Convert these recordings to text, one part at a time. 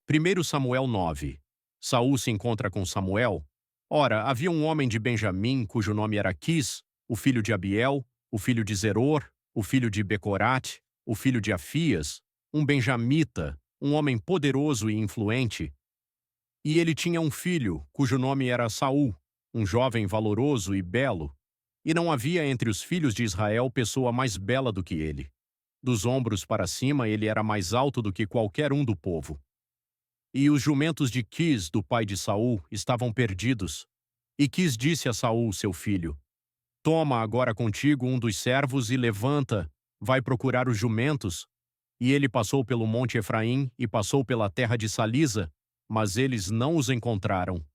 1 Samuel 9. Saul se encontra com Samuel. Ora, havia um homem de Benjamim, cujo nome era Quis, o filho de Abiel, o filho de Zeror, o filho de Becorate, o filho de Afias, um benjamita, um homem poderoso e influente. E ele tinha um filho, cujo nome era Saul, um jovem valoroso e belo. E não havia entre os filhos de Israel pessoa mais bela do que ele. Dos ombros para cima ele era mais alto do que qualquer um do povo. E os jumentos de Quis, do pai de Saul, estavam perdidos. E Quis disse a Saul, seu filho: Toma agora contigo um dos servos e levanta, vai procurar os jumentos. E ele passou pelo monte Efraim e passou pela terra de Salisa, mas eles não os encontraram.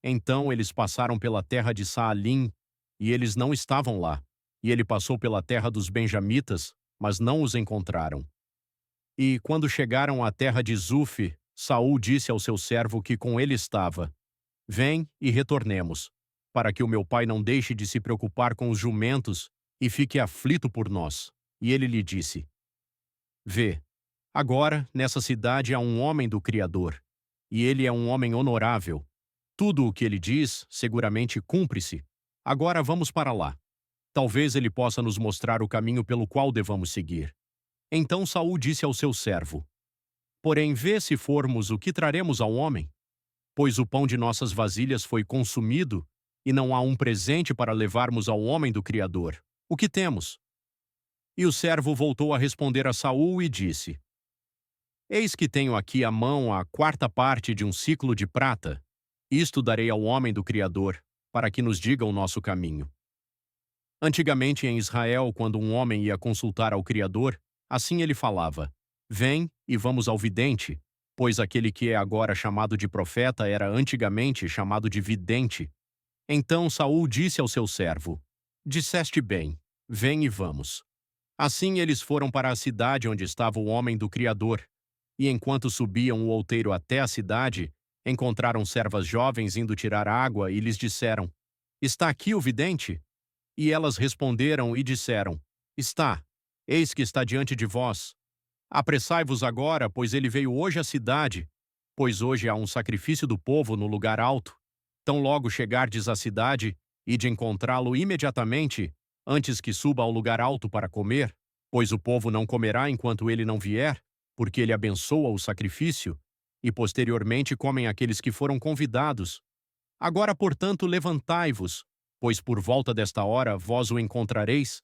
Então eles passaram pela terra de Saalim, e eles não estavam lá. E ele passou pela terra dos benjamitas, mas não os encontraram. E quando chegaram à terra de Zufi, Saul disse ao seu servo que com ele estava: Vem e retornemos, para que o meu pai não deixe de se preocupar com os jumentos e fique aflito por nós. E ele lhe disse: Vê, agora nessa cidade há um homem do Criador, e ele é um homem honorável. Tudo o que ele diz seguramente cumpre-se. Agora vamos para lá. Talvez ele possa nos mostrar o caminho pelo qual devamos seguir. Então Saul disse ao seu servo: Porém, vê se formos o que traremos ao homem, pois o pão de nossas vasilhas foi consumido, e não há um presente para levarmos ao homem do Criador. O que temos? E o servo voltou a responder a Saul e disse: Eis que tenho aqui à mão a quarta parte de um siclo de prata. Isto darei ao homem do Criador, para que nos diga o nosso caminho. Antigamente em Israel, quando um homem ia consultar ao Criador, assim ele falava: Vem e vamos ao vidente, pois aquele que é agora chamado de profeta era antigamente chamado de vidente. Então Saul disse ao seu servo: Disseste bem, vem e vamos. Assim eles foram para a cidade onde estava o homem do Criador, e enquanto subiam o outeiro até a cidade, encontraram servas jovens indo tirar água e lhes disseram: Está aqui o vidente? E elas responderam e disseram: Está, eis que está diante de vós. Apressai-vos agora, pois ele veio hoje à cidade, pois hoje há um sacrifício do povo no lugar alto. Tão logo chegardes à cidade, ide encontrá-lo imediatamente, antes que suba ao lugar alto para comer, pois o povo não comerá enquanto ele não vier, porque ele abençoa o sacrifício, e posteriormente comem aqueles que foram convidados. Agora, portanto, levantai-vos, pois por volta desta hora vós o encontrareis.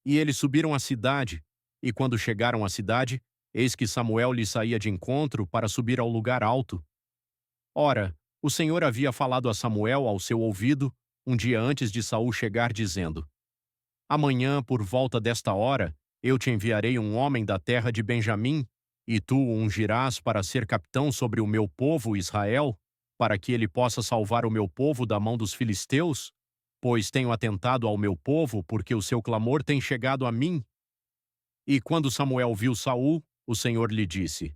E eles subiram à cidade, e quando chegaram à cidade, eis que Samuel lhes saía de encontro para subir ao lugar alto. Ora, o Senhor havia falado a Samuel ao seu ouvido, um dia antes de Saul chegar, dizendo: Amanhã, por volta desta hora, eu te enviarei um homem da terra de Benjamim, e tu o ungirás para ser capitão sobre o meu povo Israel, para que ele possa salvar o meu povo da mão dos filisteus, pois tenho atentado ao meu povo, porque o seu clamor tem chegado a mim. E quando Samuel viu Saul, o Senhor lhe disse: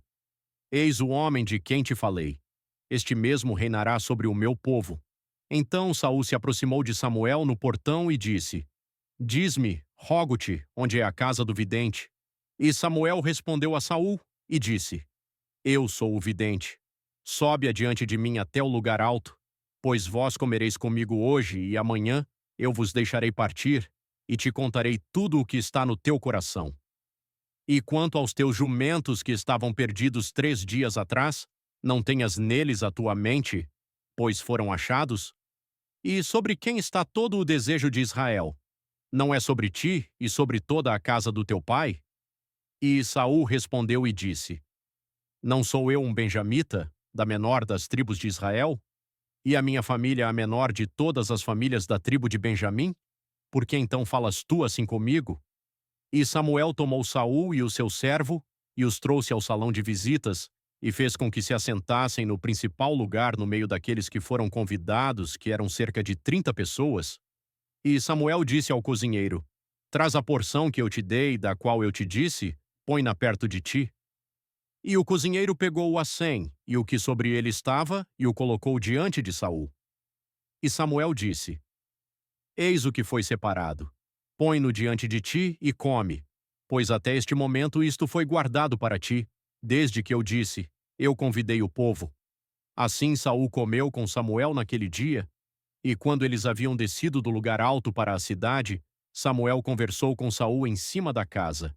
Eis o homem de quem te falei. Este mesmo reinará sobre o meu povo. Então Saul se aproximou de Samuel no portão e disse: Diz-me, rogo-te, onde é a casa do vidente? E Samuel respondeu a Saul e disse: Eu sou o vidente. Sobe adiante de mim até o lugar alto, pois vós comereis comigo hoje e amanhã eu vos deixarei partir e te contarei tudo o que está no teu coração. E quanto aos teus jumentos que estavam perdidos 3 dias atrás, não tenhas neles a tua mente, pois foram achados? E sobre quem está todo o desejo de Israel? Não é sobre ti e sobre toda a casa do teu pai? E Saul respondeu e disse: Não sou eu um benjamita, da menor das tribos de Israel? E a minha família a menor de todas as famílias da tribo de Benjamim? Por que então falas tu assim comigo? E Samuel tomou Saul e o seu servo, e os trouxe ao salão de visitas, e fez com que se assentassem no principal lugar no meio daqueles que foram convidados, que eram cerca de 30 pessoas. E Samuel disse ao cozinheiro: Traz a porção que eu te dei, da qual eu te disse, põe-na perto de ti. E o cozinheiro pegou o acém, e o que sobre ele estava, e o colocou diante de Saul. E Samuel disse: Eis o que foi separado. Põe-no diante de ti e come, pois até este momento isto foi guardado para ti, desde que eu disse: Eu convidei o povo. Assim Saul comeu com Samuel naquele dia, e quando eles haviam descido do lugar alto para a cidade, Samuel conversou com Saul em cima da casa.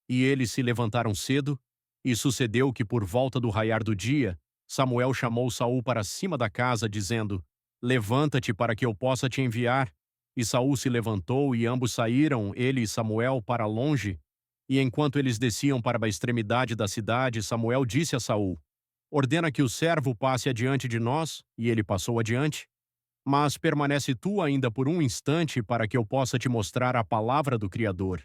E eles se levantaram cedo, e sucedeu que por volta do raiar do dia, Samuel chamou Saul para cima da casa, dizendo: Levanta-te para que eu possa te enviar. E Saul se levantou, e ambos saíram, ele e Samuel, para longe. E enquanto eles desciam para a extremidade da cidade, Samuel disse a Saul: Ordena que o servo passe adiante de nós, e ele passou adiante. Mas permanece tu ainda por um instante para que eu possa te mostrar a palavra do Criador.